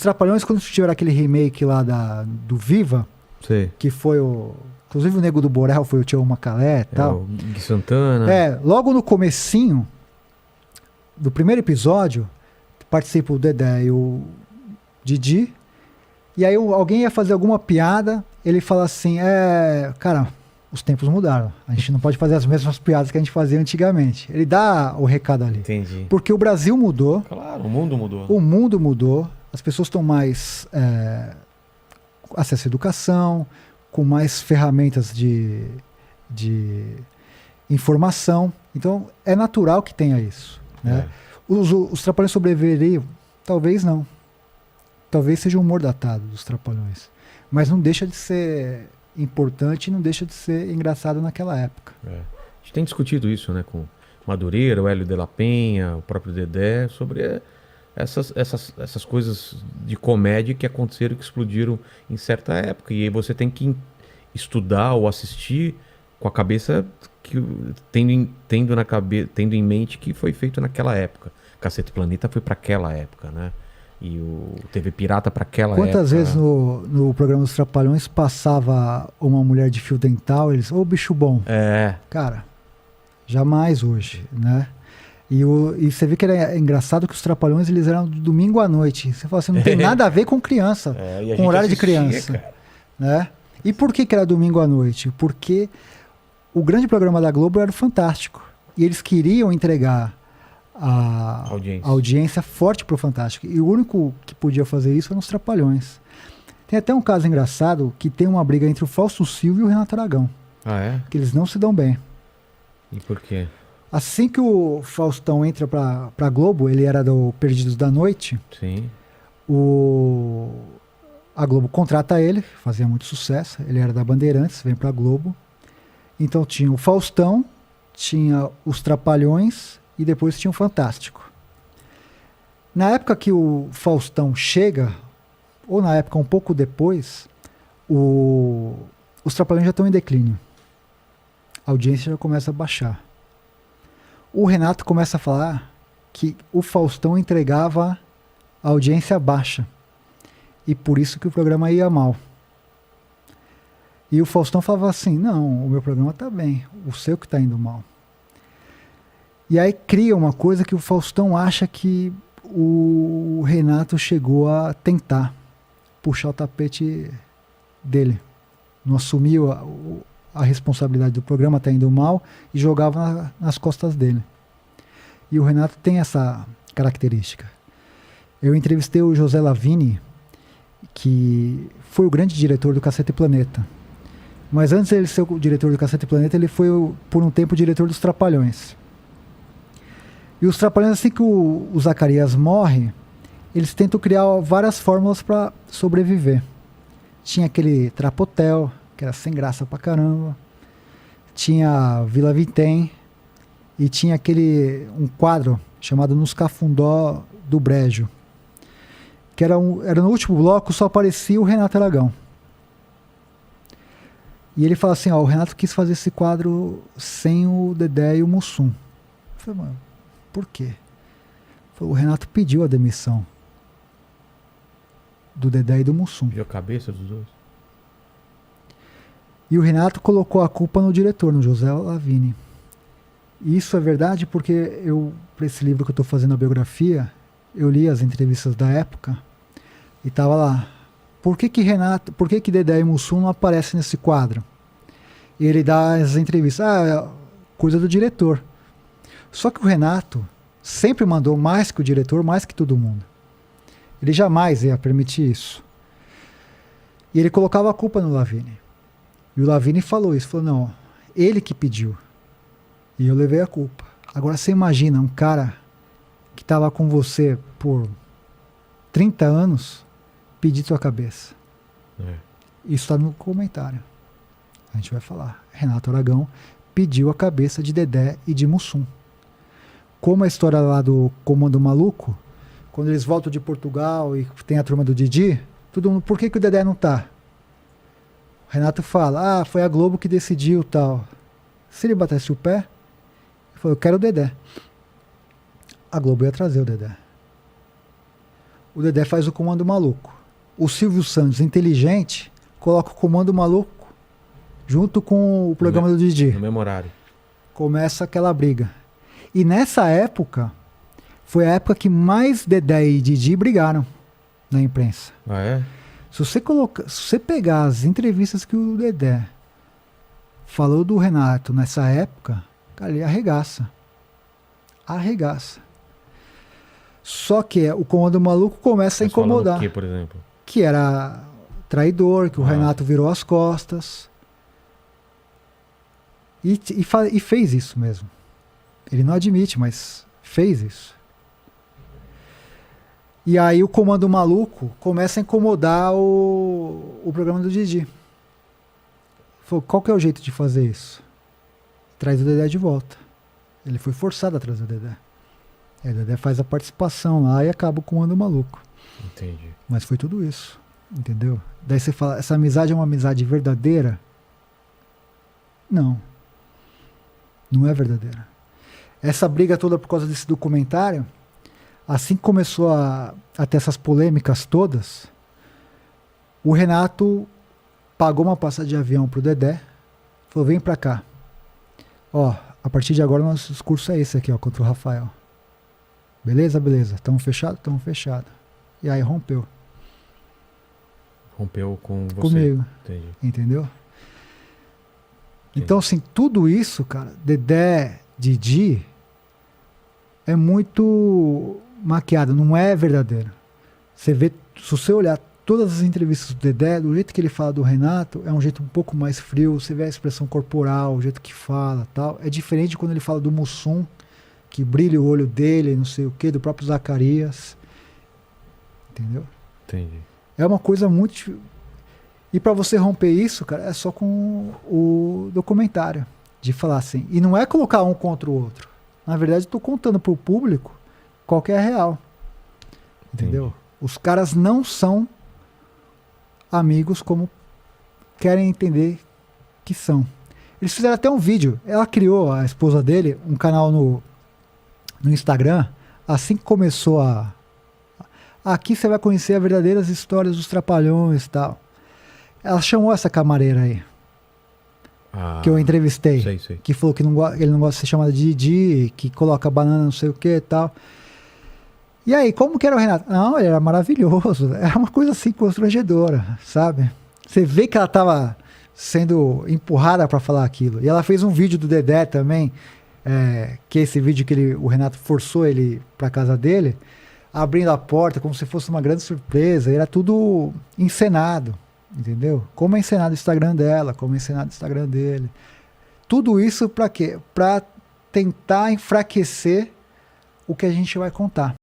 Trapalhões, quando tiveram aquele remake lá do Viva, Sei. que foi inclusive o Nego do Borel foi o Tião Macalé e tal. O Gui Santana. Logo no comecinho do primeiro episódio, participa o Dedé e o Didi, e aí alguém ia fazer alguma piada, ele fala assim, cara, os tempos mudaram, a gente não pode fazer as mesmas piadas que a gente fazia antigamente. Ele dá o recado ali. Entendi. Porque o Brasil mudou. Claro, o mundo mudou. O mundo mudou, as pessoas estão mais acesso à educação, com mais ferramentas de informação. Então, é natural que tenha isso. Né? Os Trapalhões sobreviveriam? Talvez não. Talvez seja um humor datado dos Trapalhões. Mas não deixa de ser importante e não deixa de ser engraçado naquela época. A gente tem discutido isso, né, com Madureira, o Hélio de la Penha, o próprio Dedé, sobre essas coisas de comédia que aconteceram, que explodiram em certa época. E aí você tem que estudar ou assistir com a cabeça tendo em mente que foi feito naquela época. Cacete Planeta foi para aquela época, né? E o TV Pirata para aquela época. Quantas vezes no programa dos Trapalhões passava uma mulher de fio dental, eles, bicho bom. Cara, jamais hoje, né? E você vê que era engraçado que os Trapalhões eles eram do domingo à noite. Você fala assim, não tem nada a ver com criança, com horário de criança. Cara. Né? E por que era domingo à noite? Porque o grande programa da Globo era o Fantástico. E eles queriam entregar a audiência forte pro Fantástico. E o único que podia fazer isso eram os Trapalhões. Tem até um caso engraçado que tem uma briga entre o Fausto Silva e o Renato Aragão. Que eles não se dão bem. E por quê? Assim que o Faustão entra pra Globo, ele era do Perdidos da Noite. Sim. A Globo contrata ele, fazia muito sucesso. Ele era da Bandeirantes, vem pra Globo. Então tinha o Faustão, tinha os Trapalhões e depois tinha o Fantástico. Na época que o Faustão chega, ou na época um pouco depois, os Trapalhões já estão em declínio. A audiência já começa a baixar. O Renato começa a falar que o Faustão entregava a audiência baixa. E por isso que o programa ia mal. E o Faustão falava assim, não, o meu programa está bem, o seu que está indo mal. E aí cria uma coisa que o Faustão acha que o Renato chegou a tentar puxar o tapete dele. Não assumiu a responsabilidade do programa tá indo mal e jogava nas costas dele. E o Renato tem essa característica. Eu entrevistei o José Lavini, que foi o grande diretor do Cacete Planeta. Mas antes de ele ser o diretor do Cacete Planeta, ele foi por um tempo o diretor dos Trapalhões. E os Trapalhões, assim que o Zacarias morre, eles tentam criar várias fórmulas para sobreviver. Tinha aquele Trapotel, que era sem graça pra caramba. Tinha Vila Vintém. E tinha um quadro chamado Nos Cafundó do Brejo. Que era no último bloco, só aparecia o Renato Aragão. E ele fala assim, o Renato quis fazer esse quadro sem o Dedé e o Mussum. Eu falei, mano, por quê? O Renato pediu a demissão do Dedé e do Mussum. Pediu a cabeça dos dois. E o Renato colocou a culpa no diretor, no José Lavini. E isso é verdade porque para esse livro que eu estou fazendo a biografia, eu li as entrevistas da época e estava lá. Por que Dedé e Mussum não aparecem nesse quadro? E ele dá as entrevistas. É coisa do diretor. Só que o Renato sempre mandou mais que o diretor, mais que todo mundo. Ele jamais ia permitir isso. E ele colocava a culpa no Lavini. E o Lavini falou isso. Falou, não, ele que pediu. E eu levei a culpa. Agora você imagina um cara que estava com você por 30 anos pedir sua cabeça. Isso está no comentário. A gente vai falar. Renato Aragão pediu a cabeça de Dedé e de Mussum. Como a história lá do Comando Maluco, quando eles voltam de Portugal e tem a turma do Didi, todo mundo, por que o Dedé não tá? O Renato fala, foi a Globo que decidiu tal. Se ele batesse o pé, ele falou, eu quero o Dedé. A Globo ia trazer o Dedé. o Dedé faz o Comando Maluco. O Silvio Santos, inteligente, coloca o Comando Maluco junto com o programa do Didi. No mesmo horário. Começa aquela briga. E nessa época, foi a época que mais Dedé e Didi brigaram na imprensa. Ah, é? Se você pegar as entrevistas que o Dedé falou do Renato nessa época, cara, ele arregaça. Arregaça. Só que o Comando Maluco começa a Mas falando incomodar. o quê, por exemplo? Que era traidor, que o Renato virou as costas. E fez isso mesmo. Ele não admite, mas fez isso. E aí o Comando Maluco começa a incomodar o programa do Didi. Falou, qual que é o jeito de fazer isso? Traz o Dedé de volta. Ele foi forçado a trazer o Dedé. Aí o Dedé faz a participação lá e acaba o Comando Maluco. Entendi. Mas foi tudo isso. Entendeu? Daí você fala, essa amizade é uma amizade verdadeira? Não. Não é verdadeira. Essa briga toda por causa desse documentário, assim que começou a ter essas polêmicas todas, o Renato pagou uma passagem de avião pro Dedé, falou, vem pra cá. Ó, a partir de agora nosso discurso é esse aqui, ó, contra o Rafael. Beleza, beleza. Tamo fechado? Tamo fechado. E aí rompeu. Rompeu com você. Comigo. Entendi. Entendeu? Então, assim, tudo isso, cara, Dedé, Didi, é muito maquiado, não é verdadeiro. Você vê, se você olhar todas as entrevistas do Dedé, do jeito que ele fala do Renato, é um jeito um pouco mais frio, você vê a expressão corporal, o jeito que fala, tal. É diferente quando ele fala do Mussum, que brilha o olho dele, não sei o quê, do próprio Zacarias. Entendeu? Entendi. É uma coisa muito... E pra você romper isso, cara, é só com o documentário. De falar assim. E não é colocar um contra o outro. Na verdade, eu tô contando pro público qual que é a real. Entendeu? Entendi. Os caras não são amigos como querem entender que são. Eles fizeram até um vídeo. Ela criou, a esposa dele, um canal no Instagram. Assim que começou a... Aqui você vai conhecer as verdadeiras histórias dos Trapalhões e tal. Ela chamou essa camareira aí. Que eu entrevistei. Sei. Que falou que ele não gosta de ser chamado de Didi, que coloca banana não sei o que e tal. E aí, como que era o Renato? Não, ele era maravilhoso. Era uma coisa assim constrangedora, sabe? Você vê que ela tava sendo empurrada para falar aquilo. E ela fez um vídeo do Dedé também, que é esse vídeo que o Renato forçou ele pra casa dele, abrindo a porta como se fosse uma grande surpresa. Era tudo encenado. Entendeu? Como é encenado o Instagram dela, como é encenado o Instagram dele. Tudo isso pra quê? Pra tentar enfraquecer o que a gente vai contar.